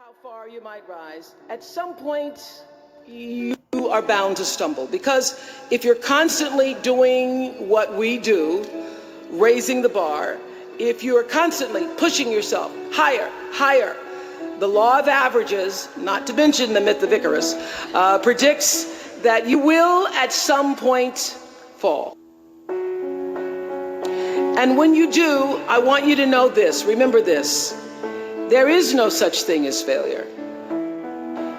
how far you might rise, at some point you are bound to stumble. Because if you're constantly doing what we do, raising the bar, if you are constantly pushing yourself higher, higher, the law of averages, not to mention the myth of Icarus, predicts that you will at some point fall. And when you do, I want you to know this, remember this, there is no such thing as failure.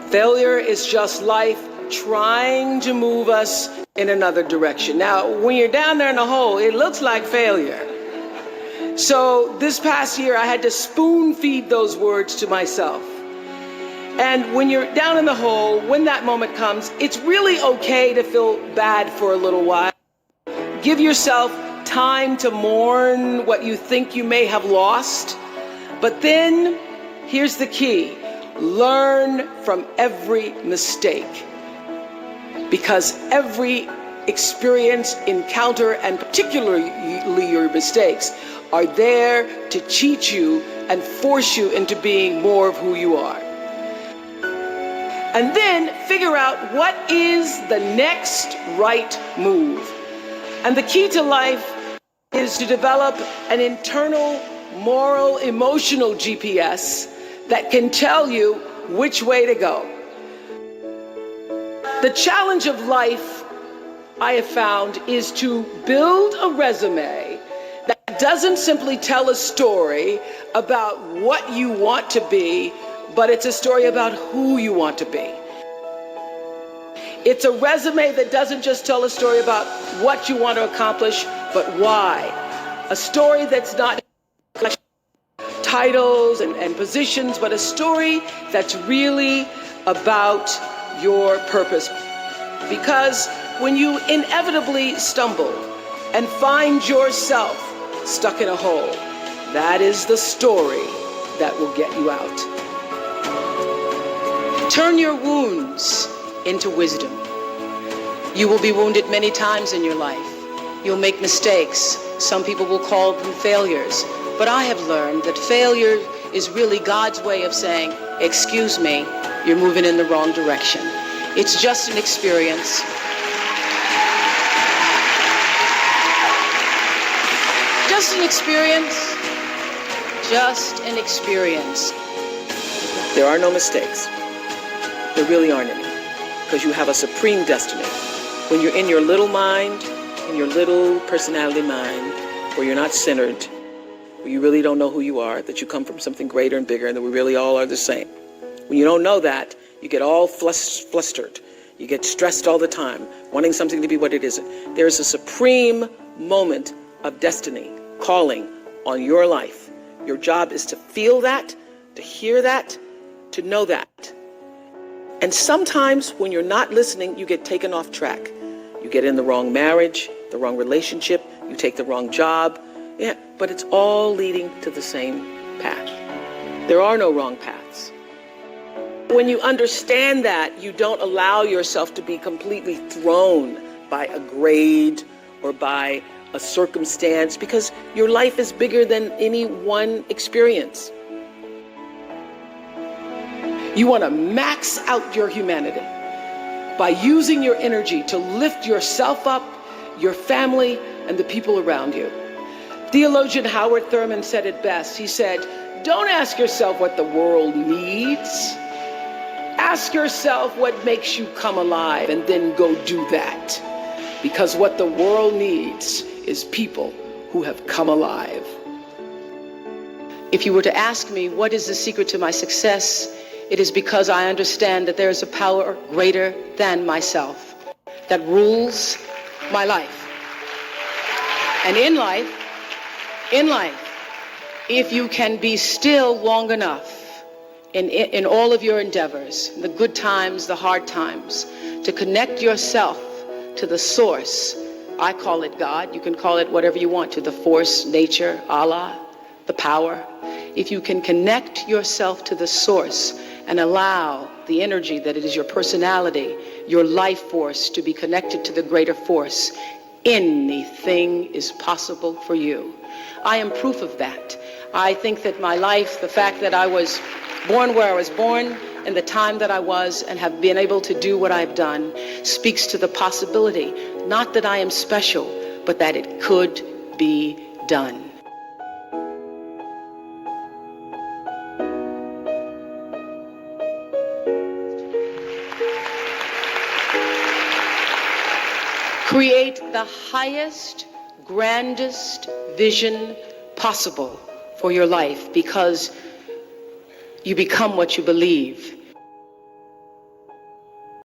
Failure is just life trying to move us in another direction. Now, when you're down there in the hole, it looks like failure. So this past year, I had to spoon feed those words to myself. And when you're down in the hole, when that moment comes, it's really okay to feel bad for a little while. Give yourself time to mourn what you think you may have lost. But then, here's the key. Learn from every mistake. Because every experience, encounter, and particularly your mistakes, are there to teach you and force you into being more of who you are. And then figure out what is the next right move. And the key to life is to develop an internal, moral, emotional GPS that can tell you which way to go. The challenge of life, I have found, is to build a resume that doesn't simply tell a story about what you want to be, but it's a story about who you want to be. It's a resume that doesn't just tell a story about what you want to accomplish, but why. A story that's not titles and positions, but a story that's really about your purpose. Because when you inevitably stumble and find yourself stuck in a hole, that is the story that will get you out. Turn your wounds into wisdom. You will be wounded many times in your life. You'll make mistakes. Some people will call them failures. But I have learned that failure is really God's way of saying, excuse me, you're moving in the wrong direction. It's just an experience. Just an experience. Just an experience. There are no mistakes. There really aren't any. Because you have a supreme destiny. When you're in your little mind, in your little personality mind, where you're not centered, where you really don't know who you are, that you come from something greater and bigger, and that we really all are the same. When you don't know that, you get all flustered. You get stressed all the time, wanting something to be what it isn't. There is a supreme moment of destiny calling on your life. Your job is to feel that, to hear that, to know that. And sometimes when you're not listening, you get taken off track. You get in the wrong marriage, the wrong relationship, you take the wrong job. Yeah, but it's all leading to the same path. There are no wrong paths. When you understand that, you don't allow yourself to be completely thrown by a grade or by a circumstance, because your life is bigger than any one experience. You want to max out your humanity by using your energy to lift yourself up, your family, and the people around you. Theologian Howard Thurman said it best. He said, don't ask yourself what the world needs. Ask yourself what makes you come alive, and then go do that. Because what the world needs is people who have come alive. If you were to ask me what is the secret to my success, it is because I understand that there is a power greater than myself that rules my life. And in life, if you can be still long enough in all of your endeavors, the good times, the hard times, to connect yourself to the source. I call it God. You can call it whatever you want to, the force, nature, Allah, the power. If you can connect yourself to the source and allow the energy that it is your personality, your life force, to be connected to the greater force, anything is possible for you. I am proof of that. I think that my life, the fact that I was Born where I was born, in the time that I was, and have been able to do what I've done, speaks to the possibility, not that I am special, but that it could be done. Create the highest, grandest vision possible for your life, because you become what you believe.